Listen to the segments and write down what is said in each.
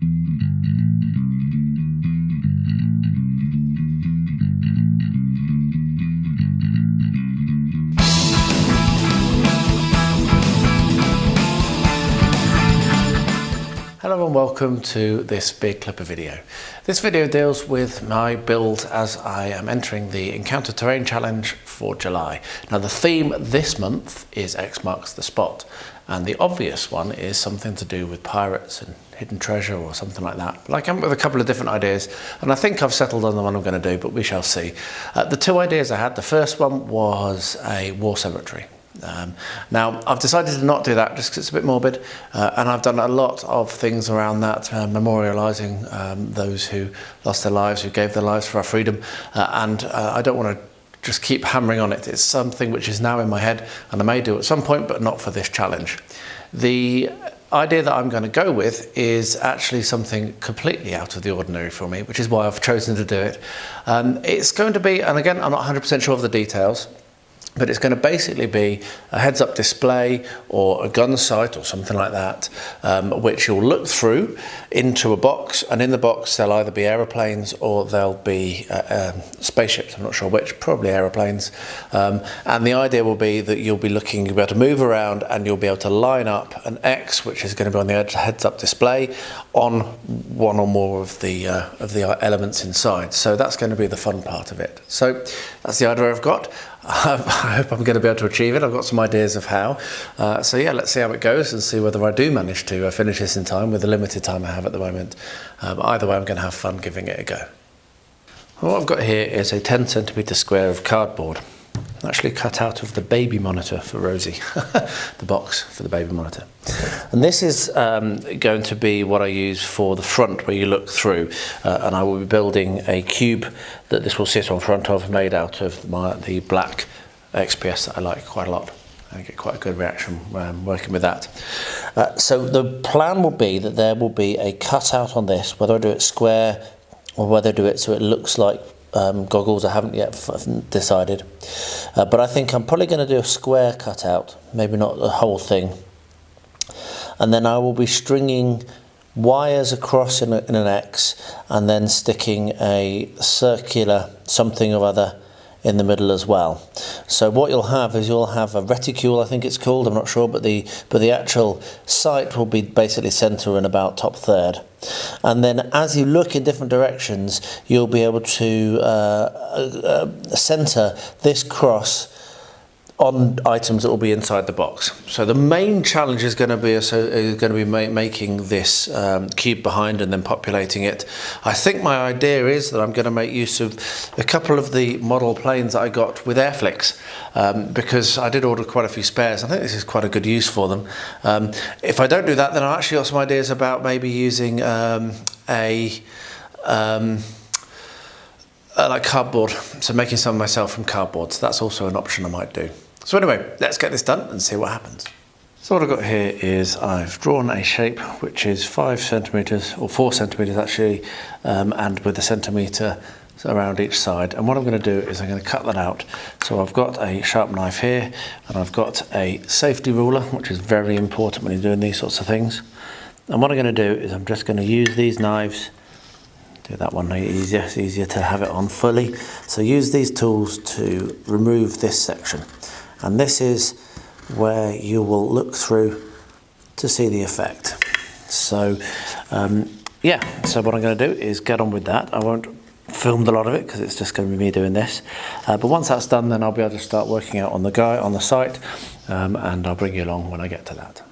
Hello and welcome to this big clipper video. This video deals with my build as I am entering the Encounter Terrain Challenge for July. Now the theme this month is X marks the spot, and the obvious one is something to do with pirates and hidden treasure or something like that. But I came up with a couple of different ideas and I think I've settled on the one I'm going to do, but we shall see. The two ideas I had, the first one was a war cemetery. Now I've decided to not do that just because it's a bit morbid, and I've done a lot of things around that, memorialising those who lost their lives, who gave their lives for our freedom, and I don't want to just keep hammering on it. It's something which is now in my head and I may do at some point, but not for this challenge. The idea that I'm going to go with is actually something completely out of the ordinary for me, which is why I've chosen to do it. It's going to be, and again I'm not 100% sure of the details, but it's going to basically be a heads-up display or a gun sight or something like that, which you'll look through into a box, and in the box there'll either be aeroplanes or there'll be spaceships. I'm not sure which, probably aeroplanes. And the idea will be that you'll be looking, you'll be able to move around and you'll be able to line up an X, which is going to be on the heads-up display, on one or more of the elements inside. So that's going to be the fun part of it. So that's the idea I've got. I hope I'm going to be able to achieve it. I've got some ideas of how. So yeah, let's see how it goes and see whether I do manage to finish this in time with the limited time I have at the moment. But either way, I'm going to have fun giving it a go. What I've got here is a 10 centimetre square of cardboard, actually cut out of the baby monitor for Rosie, the box for the baby monitor. And this is going to be what I use for the front where you look through, and I will be building a cube that this will sit on front of, made out of the black XPS that I like quite a lot. I get quite a good reaction working with that. So the plan will be that there will be a cutout on this, whether I do it square or whether I do it so it looks like goggles. I haven't yet decided, but I think I'm probably going to do a square cutout, maybe not the whole thing, and then I will be stringing wires across in an X and then sticking a circular something or other in the middle as well. So what you'll have is you'll have a reticule, I think it's called, I'm not sure, but the actual sight will be basically centre and about top third. And then as you look in different directions, you'll be able to centre this cross on items that will be inside the box. So the main challenge is going to be making this cube behind and then populating it. I think my idea is that I'm going to make use of a couple of the model planes that I got with Airflix, because I did order quite a few spares. I think this is quite a good use for them. If I don't do that, then I actually got some ideas about maybe using like cardboard, so making some myself from cardboard. So that's also an option I might do. So anyway, let's get this done and see what happens. So what I've got here is I've drawn a shape which is 5 centimetres, or 4 centimetres actually, and with a centimetre around each side. And what I'm going to do is I'm going to cut that out. So I've got a sharp knife here, and I've got a safety ruler, which is very important when you're doing these sorts of things. And what I'm going to do is I'm just going to use these knives. Do that one easier, it's easier to have it on fully. So use these tools to remove this section. And this is where you will look through to see the effect. So yeah, so what I'm going to do is get on with that. I won't film a lot of it because it's just going to be me doing this. But once that's done, then I'll be able to start working out on the site, and I'll bring you along when I get to that.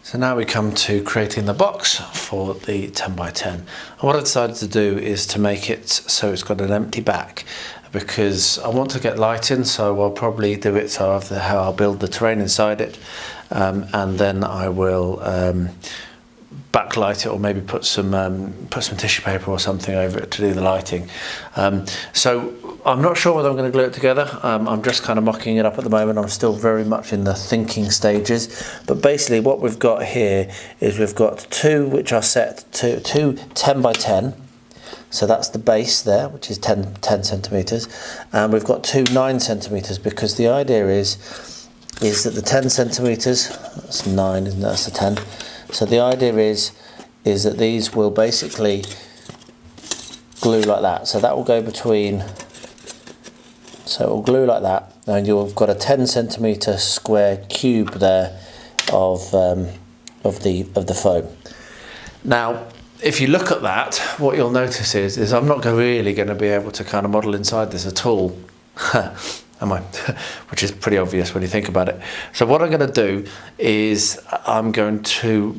So now we come to creating the box for the 10x10. And what I decided to do is to make it so it's got an empty back, because I want to get light in, so I'll probably do it so how I'll build the terrain inside it, and then I will backlight it, or maybe put some tissue paper or something over it to do the lighting. So I'm not sure whether I'm going to glue it together. I'm just kind of mocking it up at the moment. I'm still very much in the thinking stages. But basically what we've got here is we've got two which are set to two 10x10. So that's the base there, which is 10 centimetres. And we've got two 9 centimetres, because the idea is that the 10 centimetres, that's 9, isn't it? That's the 10. So the idea is is that these will basically glue like that. So that will go between, so it will glue like that, and you've got a 10 centimetre square cube there of the foam. Now, if you look at that, what you'll notice is I'm not really going to be able to kind of model inside this at all. Am I? Which is pretty obvious when you think about it. So what I'm going to do is I'm going to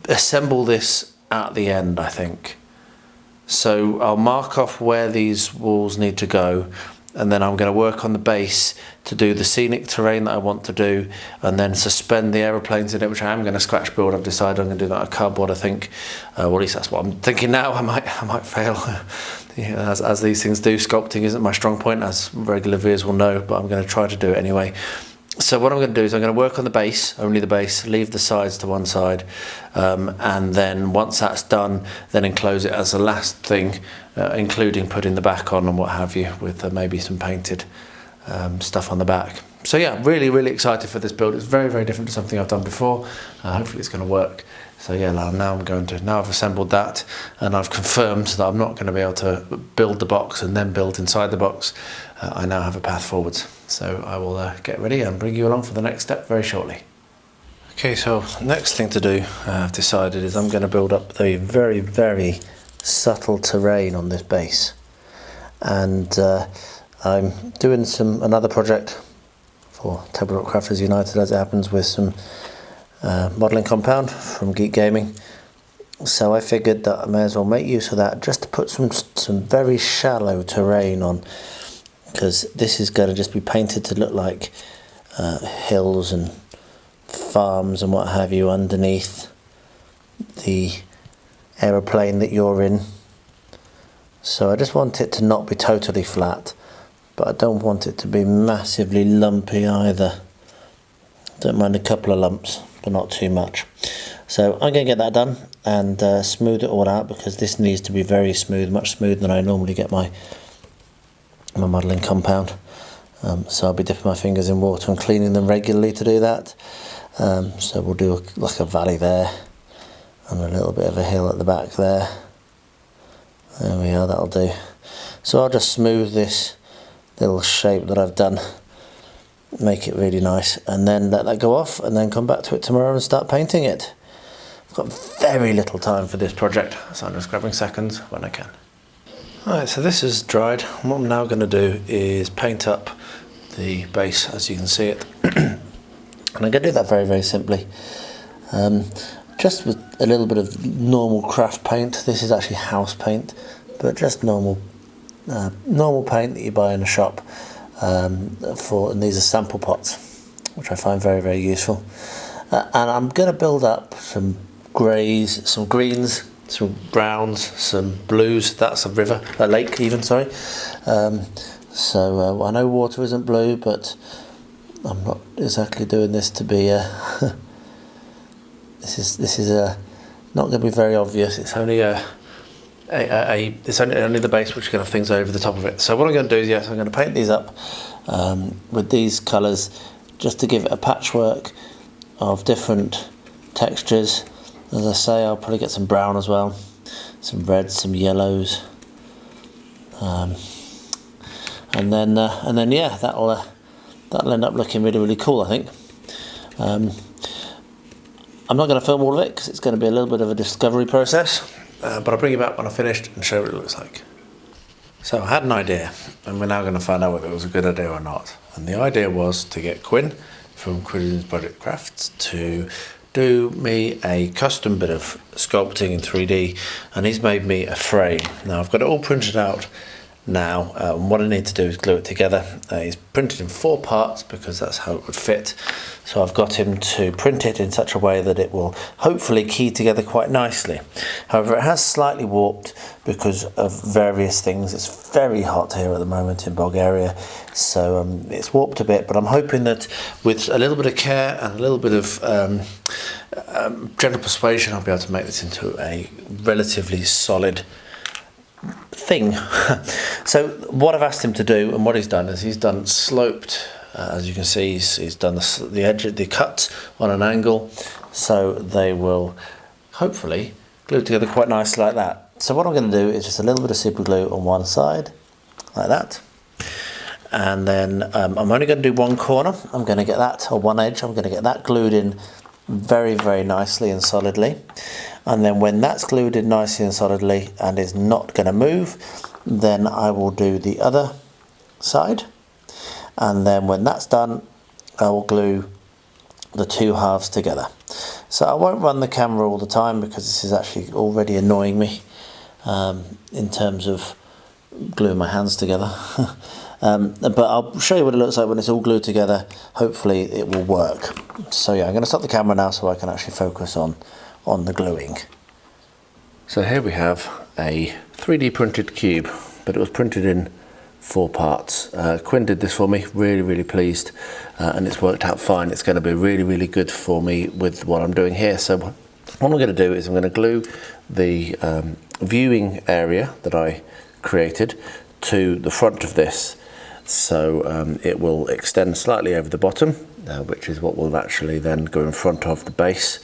assemble this at the end, I think. So I'll mark off where these walls need to go, and then I'm going to work on the base to do the scenic terrain that I want to do, and then suspend the aeroplanes in it, which I am going to scratch build. I've decided I'm going to do that on cardboard, I think. Well, at least that's what I'm thinking now. I might fail. Yeah, as these things do, sculpting isn't my strong point, as regular viewers will know, but I'm going to try to do it anyway. So what I'm going to do is I'm going to work on the base, only the base, leave the sides to one side, and then once that's done, then enclose it as the last thing, including putting the back on and what have you, with maybe some painted stuff on the back. So yeah, really excited for this build. It's very different to something I've done before. Hopefully it's going to work. So yeah, now I've assembled that, and I've confirmed that I'm not going to be able to build the box and then build inside the box. I now have a path forwards. So I will get ready and bring you along for the next step very shortly. Okay, so next thing to do, I've decided, is I'm going to build up the very subtle terrain on this base. And I'm doing another project for Tabletop Crafters United, as it happens, with some modelling compound from Geek Gaming. So I figured that I may as well make use of that just to put some very shallow terrain on, because this is going to just be painted to look like hills and farms and what have you underneath the aeroplane that you're in. So I just want it to not be totally flat, but I don't want it to be massively lumpy either. Don't mind a couple of lumps, but not too much. So I'm going to get that done and smooth it all out, because this needs to be very smooth, much smoother than I normally get my modelling compound. So I'll be dipping my fingers in water and cleaning them regularly to do that. So we'll do like a valley there and a little bit of a hill at the back there. There we are, that'll do. So I'll just smooth this little shape that I've done, make it really nice, and then let that go off, and then come back to it tomorrow and start painting it. I've got very little time for this project, so I'm just grabbing seconds when I can. Alright, so this is dried. What I'm now going to do is paint up the base as you can see it. And I'm going to do that very simply. Just with a little bit of normal craft paint. This is actually house paint, but just normal paint that you buy in a shop. And these are sample pots, which I find very useful. And I'm going to build up some greys, some greens, some browns, some blues. That's a river, a lake even, sorry. So I know water isn't blue, but I'm not exactly doing this to be this is not going to be very obvious. It's only it's only the base which is going to have things over the top of it. So what I'm going to do is, yes, I'm going to paint these up with these colours, just to give it a patchwork of different textures. As I say, I'll probably get some brown as well, some reds, some yellows, and then yeah, that'll end up looking really cool, I think. I'm not going to film all of it because it's going to be a little bit of a discovery process, but I'll bring you back when I've finished and show you what it looks like. So I had an idea, and we're now going to find out whether it was a good idea or not. And the idea was to get Quinn from Quinn's Project Crafts to do me a custom bit of sculpting in 3D, and he's made me a frame. Now I've got it all printed out now, and what I need to do is glue it together. He's printed in 4 parts because that's how it would fit. So I've got him to print it in such a way that it will hopefully key together quite nicely. However, it has slightly warped because of various things. It's very hot here at the moment in Bulgaria, so it's warped a bit, but I'm hoping that with a little bit of care and a little bit of gentle persuasion, I'll be able to make this into a relatively solid thing. So what I've asked him to do, and what he's done, is he's done sloped, as you can see, he's done the edge of the cut on an angle, so they will hopefully glued together quite nicely like that. So what I'm going to do is just a little bit of super glue on one side, like that. And then I'm only going to do one corner. I'm going to get that, or one edge, I'm going to get that glued in very, very nicely and solidly. And then when that's glued in nicely and solidly and is not going to move, then I will do the other side. And then when that's done, I will glue the two halves together. So I won't run the camera all the time because this is actually already annoying me in terms of gluing my hands together. But I'll show you what it looks like when it's all glued together. Hopefully it will work. So yeah, I'm going to stop the camera now so I can actually focus on the gluing. So here we have a 3D printed cube, but it was printed in 4 parts. Quinn did this for me, really pleased, and it's worked out fine. It's going to be really good for me with what I'm doing here. So what I'm going to do is I'm going to glue the viewing area that I created to the front of this, so it will extend slightly over the bottom, which is what will actually then go in front of the base.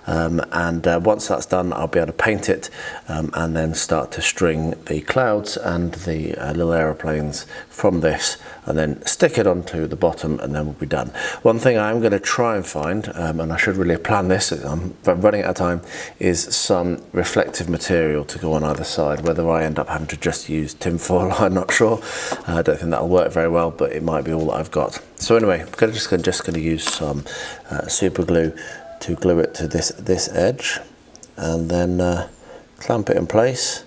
And once that's done, I'll be able to paint it and then start to string the clouds and the little aeroplanes from this, and then stick it onto the bottom, and then we'll be done. One thing I'm going to try and find, and I should really plan this, I'm running out of time, is some reflective material to go on either side. Whether I end up having to just use tinfoil, I'm not sure. I don't think that'll work very well, but it might be all that I've got. So anyway, I'm just going to use some super glue to glue it to this edge, and then clamp it in place.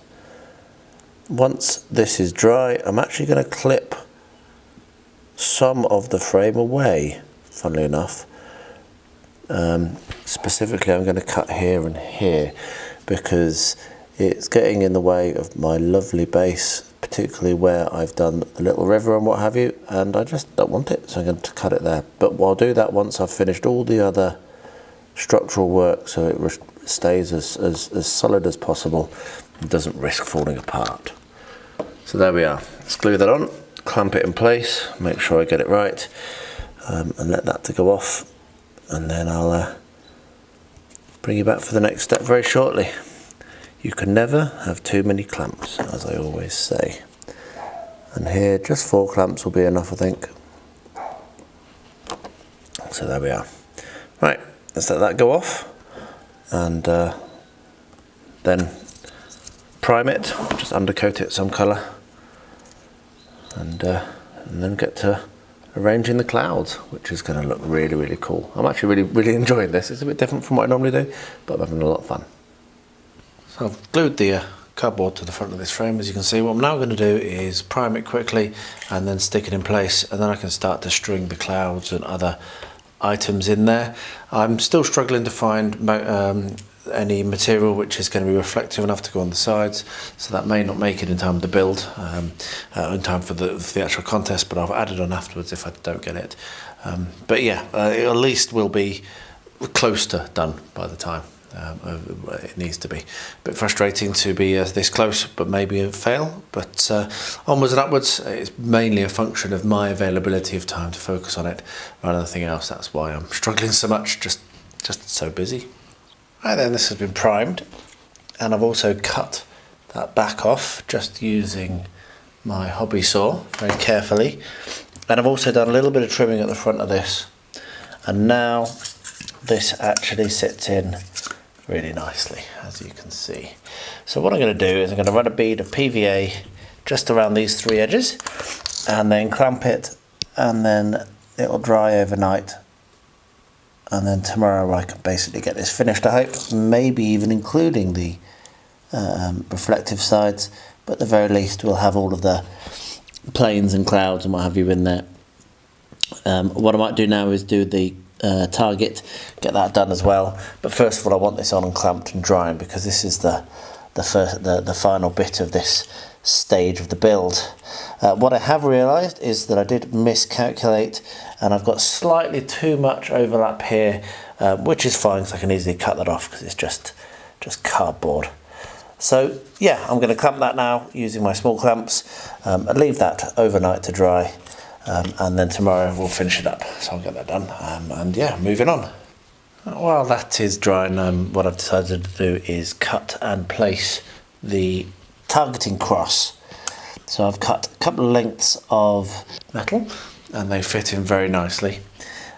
Once this is dry, I'm actually going to clip some of the frame away, funnily enough. Specifically, I'm going to cut here and here because it's getting in the way of my lovely base, particularly where I've done the little river and what have you, and I just don't want it, so I'm going to cut it there. But I'll do that once I've finished all the other structural work, so it stays as solid as possible and doesn't risk falling apart. So there we are. Let's glue that on, clamp it in place, make sure I get it right, and let that to go off, and then I'll bring you back for the next step very shortly. You can never have too many clamps, as I always say. And here, just 4 clamps will be enough, I think. So there we are. Right, let's let that go off, and then prime it, just undercoat it some colour, and then get to arranging the clouds, which is going to look really cool. I'm actually really enjoying this. It's a bit different from what I normally do, but I'm having a lot of fun. So I've glued the cardboard to the front of this frame, as you can see. What I'm now going to do is prime it quickly and then stick it in place, and then I can start to string the clouds and other items in there. I'm still struggling to find any material which is going to be reflective enough to go on the sides, so that may not make it in time to build, in time for the actual contest, but I'll add it on afterwards if I don't get it. But yeah, it at least will be close to done by the time it needs to be. A bit frustrating to be this close but maybe a fail, but onwards and upwards. It's mainly a function of my availability of time to focus on it rather than anything else. That's why I'm struggling so much, just so busy. Right then, this has been primed, and I've also cut that back off just using my hobby saw very carefully, and I've also done a little bit of trimming at the front of this, and now this actually sits in really nicely, as you can see. So what I'm going to do is I'm going to run a bead of PVA just around these 3 edges, and then clamp it, and then it'll dry overnight, and then tomorrow I can basically get this finished, I hope, maybe even including the reflective sides, but at the very least we'll have all of the planes and clouds and what have you in there. What I might do now is do the target, get that done as well, but first of all I want this on and clamped and drying, because this is the final bit of this stage of the build. What I have realised is that I did miscalculate, and I've got slightly too much overlap here, which is fine because I can easily cut that off because it's just cardboard. So yeah, I'm going to clamp that now using my small clamps, and leave that overnight to dry. And then tomorrow we'll finish it up, so I'll get that done, and yeah, moving on. While that is drying, what I've decided to do is cut and place the targeting cross. So I've cut a couple of lengths of metal and they fit in very nicely.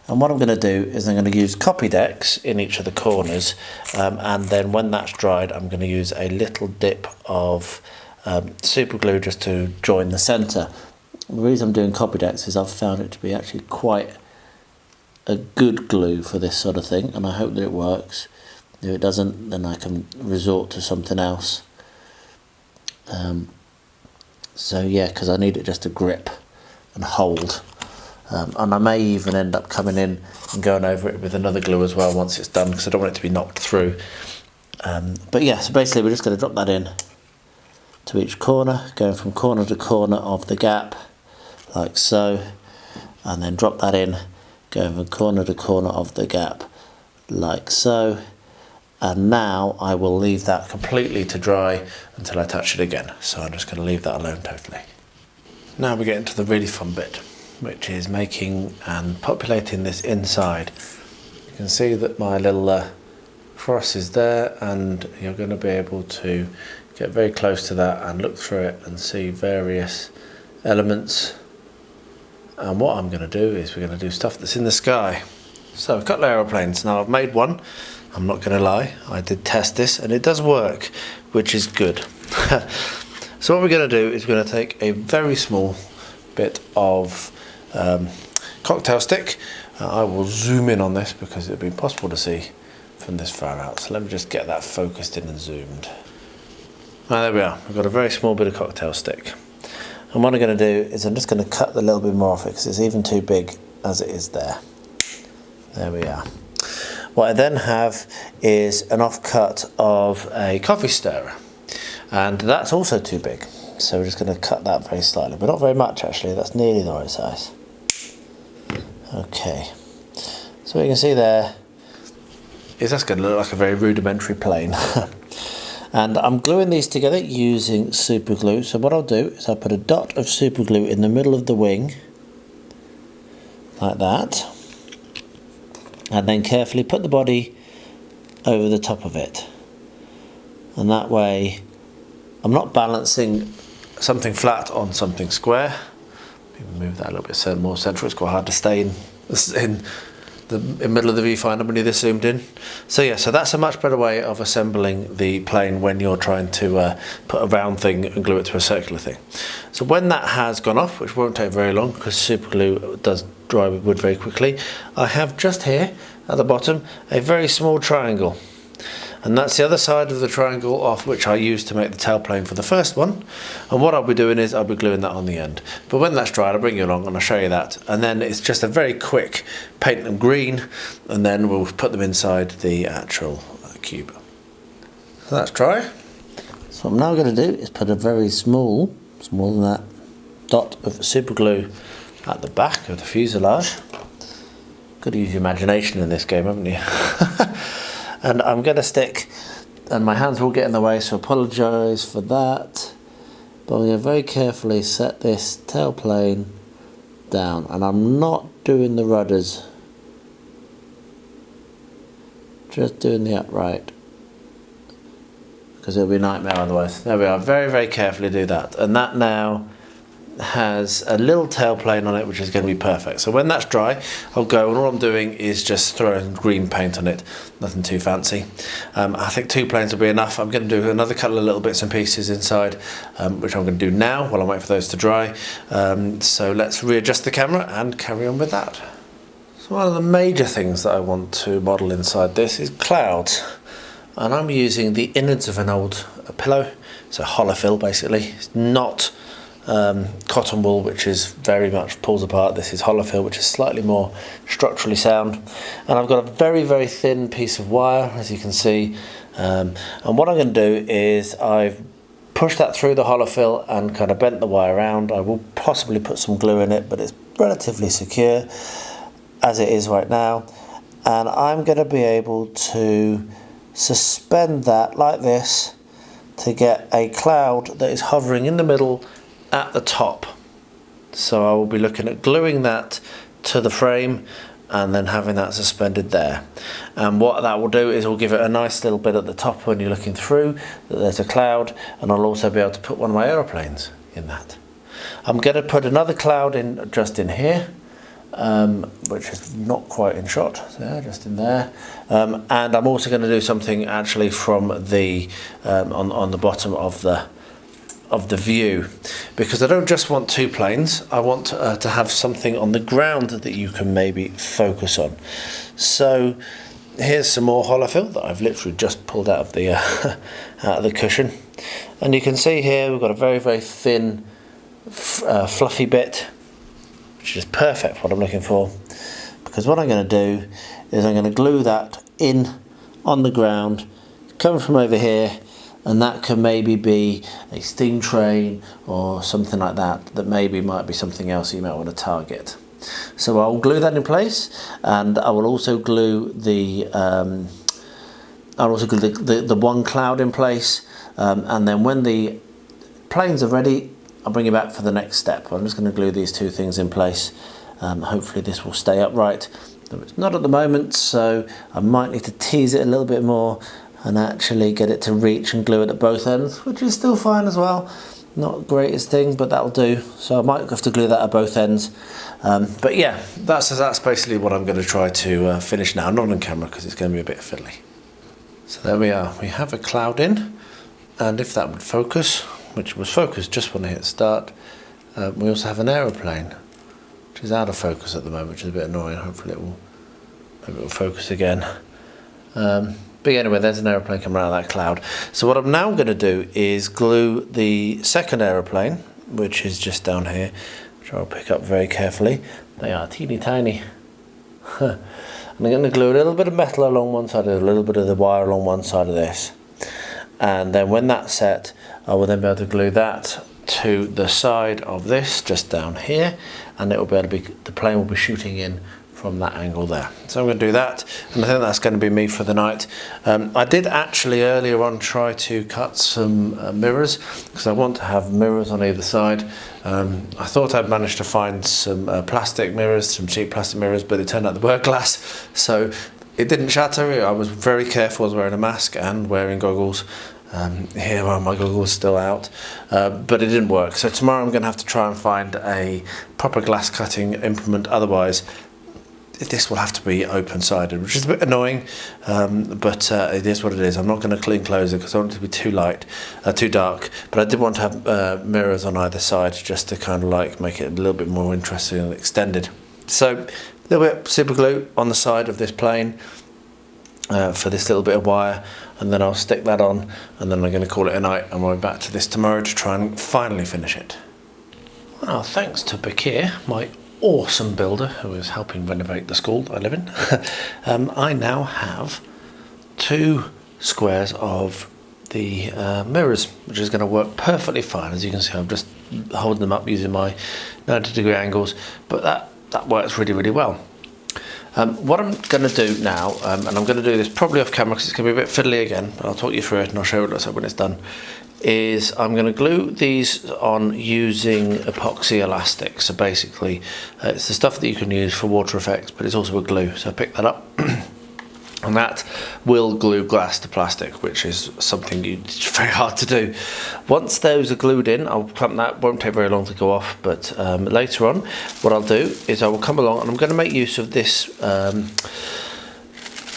And what I'm going to do is I'm going to use copy decks in each of the corners, and then when that's dried I'm going to use a little dip of super glue just to join the centre. The reason I'm doing copy decks is I've found it to be actually quite a good glue for this sort of thing, and I hope that it works. If it doesn't, then I can resort to something else. So yeah, because I need it just to grip and hold. And I may even end up coming in and going over it with another glue as well once it's done, because I don't want it to be knocked through. But yeah, so basically we're just going to drop that in to each corner, going from corner to corner of the gap, like so, and then drop that in, going from corner to corner of the gap, like so. And now I will leave that completely to dry until I touch it again. So I'm just going to leave that alone totally. Now we get into the really fun bit, which is making and populating this inside. You can see that my little cross is there, and you're going to be able to get very close to that and look through it and see various elements. And what I'm going to do is we're going to do stuff that's in the sky. So a couple of aeroplanes. Now I've made one, I'm not going to lie, I did test this and it does work, which is good. So what we're going to do is we're going to take a very small bit of cocktail stick. I will zoom in on this because it'll be impossible to see from this far out. So let me just get that focused in and zoomed. There we are, we've got a very small bit of cocktail stick. And what I'm going to do is I'm just going to cut a little bit more off it because it's even too big as it is there. There we are. What I then have is an offcut of a coffee stirrer, and that's also too big. So we're just going to cut that very slightly, but not very much actually, that's nearly the right size. Okay, so what you can see there is that's going to look like a very rudimentary plane. And I'm gluing these together using super glue. So what I'll do is I'll put a dot of super glue in the middle of the wing, like that, and then carefully put the body over the top of it. And that way I'm not balancing something flat on something square. Maybe move that a little bit more central, it's quite hard to stay in the middle of the viewfinder when you're this zoomed in. So yeah, so that's a much better way of assembling the plane when you're trying to put a round thing and glue it to a circular thing. So when that has gone off, which won't take very long because super glue does dry with wood very quickly, I have just here at the bottom a very small triangle. And that's the other side of the triangle off which I used to make the tailplane for the first one. And what I'll be doing is I'll be gluing that on the end. But when that's dried, I'll bring you along and I'll show you that. And then it's just a very quick paint them green, and then we'll put them inside the actual cube. So that's dry. So what I'm now going to do is put a very small, smaller than that, dot of super glue at the back of the fuselage. Got to use your imagination in this game, haven't you? And I'm going to stick, and my hands will get in the way, so apologise for that. But I'm going to very carefully set this tailplane down, and I'm not doing the rudders, just doing the upright, because it'll be a nightmare otherwise. There we are, very, very carefully do that. And that now has a little tailplane on it, which is going to be perfect. So when that's dry, I'll go, and all I'm doing is just throwing green paint on it, nothing too fancy. I think 2 planes will be enough. I'm going to do another couple of little bits and pieces inside, which I'm going to do now while I wait for those to dry. So let's readjust the camera and carry on with that. So one of the major things that I want to model inside this is clouds, and I'm using the innards of an old pillow. It's a holofill basically. It's not cotton wool, which is very much pulls apart. This is holofill, which is slightly more structurally sound. And I've got a very, very thin piece of wire, as you can see. And what I'm going to do is I've pushed that through the holofill and kind of bent the wire around. I will possibly put some glue in it, but it's relatively secure as it is right now. And I'm going to be able to suspend that like this to get a cloud that is hovering in the middle at the top. So I will be looking at gluing that to the frame and then having that suspended there. And what that will do is we'll give it a nice little bit at the top when you're looking through that there's a cloud, and I'll also be able to put one of my aeroplanes in that. I'm going to put another cloud in just in here, which is not quite in shot, so just in there, and I'm also going to do something actually from the on the bottom of the view, because I don't just want two planes, I want to have something on the ground that you can maybe focus on. So here's some more holofill that I've literally just pulled out of the out of the cushion, and you can see here we've got a very, very thin fluffy bit, which is perfect for what I'm looking for, because what I'm going to do is I'm going to glue that in on the ground, coming from over here, and that can maybe be a steam train or something like that, that maybe might be something else you might want to target. So I'll glue that in place, and I will also glue the the one cloud in place, and then when the planes are ready, I'll bring you back for the next step. I'm just going to glue these two things in place. Hopefully this will stay upright. It's not at the moment, so I might need to tease it a little bit more and actually get it to reach and glue it at both ends, which is still fine as well. Not the greatest thing, but that'll do. So I might have to glue that at both ends. But yeah, that's basically what I'm going to try to finish now, not on camera because it's going to be a bit fiddly. So there we are. We have a cloud in, and if that would focus, which was focused just when I hit start, we also have an aeroplane, which is out of focus at the moment, which is a bit annoying. Hopefully maybe it will focus again. But anyway, there's an aeroplane coming out of that cloud. So what I'm now going to do is glue the second aeroplane, which is just down here, which I'll pick up very carefully. They are teeny tiny. I'm going to glue a little bit of metal along one side, a little bit of the wire along one side of this. And then when that's set, I will then be able to glue that to the side of this, just down here, and it will be able to be, the plane will be shooting in from that angle there. So I'm going to do that, and I think that's going to be me for the night. I did actually earlier on try to cut some mirrors, because I want to have mirrors on either side. I thought I'd managed to find some plastic mirrors, some cheap plastic mirrors, but it turned out they were glass, so it didn't shatter. I was very careful. I was wearing a mask and wearing goggles. Here are my goggles still out, but it didn't work. So tomorrow I'm going to have to try and find a proper glass cutting implement. Otherwise, this will have to be open-sided, which is a bit annoying, but it is what it is. I'm not going to clean close it because I want it to be too light, too dark. But I did want to have mirrors on either side, just to kind of like make it a little bit more interesting and extended. So a little bit of super glue on the side of this plane for this little bit of wire, and then I'll stick that on, and then I'm going to call it a night, and we'll be back to this tomorrow to try and finally finish it. Well, thanks to Pooky, my awesome builder who is helping renovate the school that I live in, I now have 2 squares of the mirrors, which is going to work perfectly fine. As you can see, I'm just holding them up using my 90-degree angles, but that works really, really well. What I'm going to do now, and I'm going to do this probably off camera because it's going to be a bit fiddly again, but I'll talk you through it and I'll show you what it looks like when it's done, is I'm going to glue these on using epoxy elastic. So basically it's the stuff that you can use for water effects, but it's also a glue. So I picked that up and that will glue glass to plastic, which is something it's very hard to do. Once those are glued in, I'll clamp that. Won't take very long to go off, but later on what I'll do is I will come along and I'm going to make use of this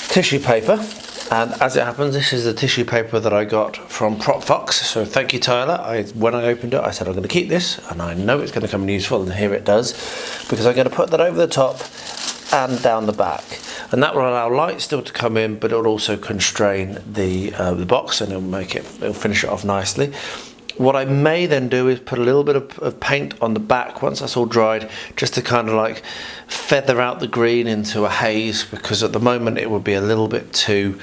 tissue paper. And as it happens, this is the tissue paper that I got from Prop Fox. So thank you, Tyler. When I opened it, I said I'm going to keep this, and I know it's going to come in useful, and here it does, because I'm going to put that over the top and down the back, and that will allow light still to come in, but it will also constrain the box, and it'll finish it off nicely. What I may then do is put a little bit of paint on the back once that's all dried, just to kind of like feather out the green into a haze, because at the moment it would be a little bit too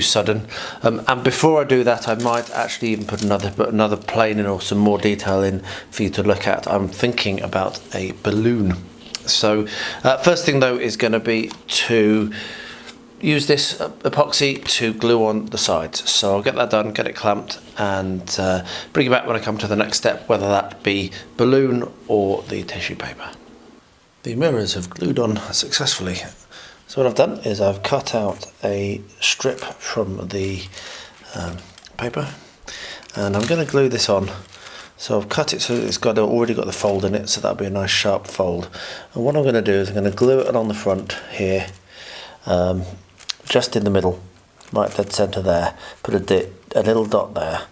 sudden. And before I do that, I might actually even put another plane in or some more detail in for you to look at. I'm thinking about a balloon. So first thing though is going to be to use this epoxy to glue on the sides. So I'll get that done, get it clamped, and bring it back when I come to the next step, whether that be balloon or the tissue paper. The mirrors have glued on successfully. So what I've done is I've cut out a strip from the paper, and I'm going to glue this on. So I've cut it so it's already got the fold in it, so that'll be a nice sharp fold. And what I'm going to do is I'm going to glue it on the front here, just in the middle, right dead centre there. Put a little dot there,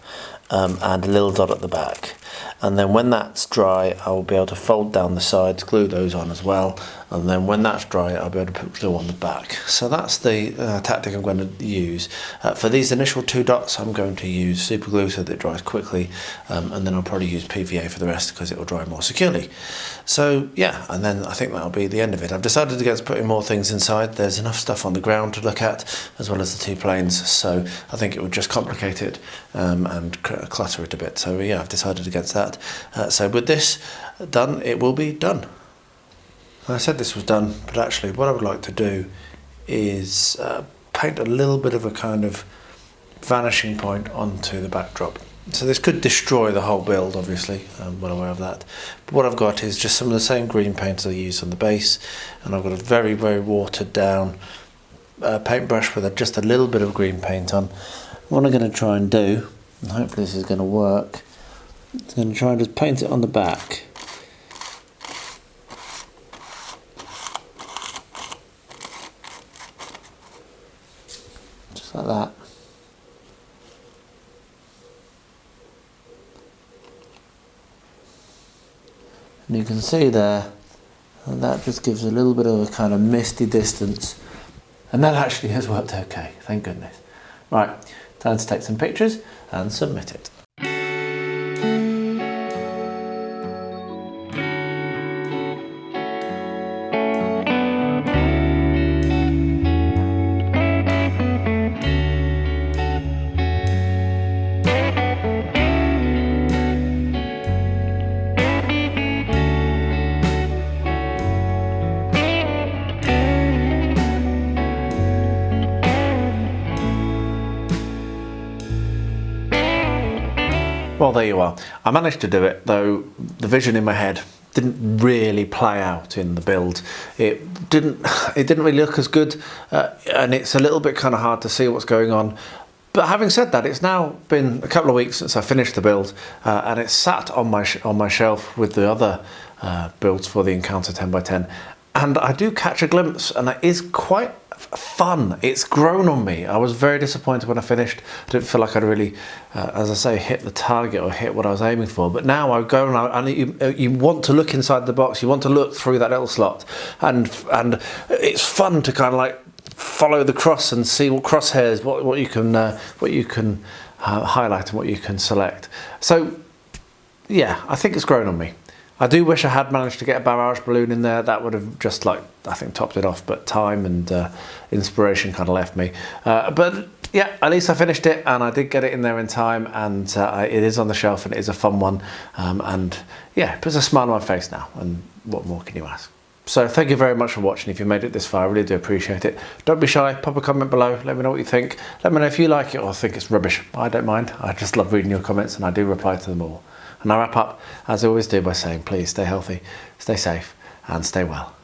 and a little dot at the back. And then when that's dry, I will be able to fold down the sides, glue those on as well. And then when that's dry, I'll be able to put glue on the back. So that's the tactic I'm going to use. For these initial 2 dots, I'm going to use super glue so that it dries quickly. And then I'll probably use PVA for the rest because it will dry more securely. So yeah, and then I think that'll be the end of it. I've decided against putting more things inside. There's enough stuff on the ground to look at, as well as the 2 planes. So I think it would just complicate it and clutter it a bit. So yeah, I've decided against that. So with this done, it will be done. I said this was done, but actually what I would like to do is paint a little bit of a kind of vanishing point onto the backdrop. So this could destroy the whole build, obviously, I'm well aware of that. But what I've got is just some of the same green paint I used on the base, and I've got a very, very watered down paintbrush with just a little bit of green paint on. What I'm going to try and do, and hopefully this is going to work, I'm going to try and just paint it on the back. Just like that. And you can see there, and that just gives a little bit of a kind of misty distance. And that actually has worked okay, thank goodness. Right, time to take some pictures and submit it. Well, there you are. I managed to do it, though the vision in my head didn't really play out in the build. It didn't really look as good, and it's a little bit kind of hard to see what's going on. But having said that, it's now been a couple of weeks since I finished the build, and it's sat on my shelf with the other builds for the Encounter 10x10, and I do catch a glimpse, and it is quite fun. It's grown on me. I was very disappointed when I finished. I didn't feel like I'd really, as I say, hit the target or hit what I was aiming for. But now I go and you want to look inside the box. You want to look through that little slot, and it's fun to kind of like follow the cross and see what crosshairs, what you can highlight and what you can select. So yeah, I think it's grown on me. I do wish I had managed to get a barrage balloon in there. That would have just, like, I think, topped it off, but time and inspiration kind of left me. But yeah, at least I finished it, and I did get it in there in time, and it is on the shelf, and it is a fun one. And yeah, it puts a smile on my face now, and what more can you ask? So thank you very much for watching. If you made it this far, I really do appreciate it. Don't be shy, pop a comment below, let me know what you think. Let me know if you like it or think it's rubbish. I don't mind. I just love reading your comments, and I do reply to them all. And I wrap up, as I always do, by saying please stay healthy, stay safe, and stay well.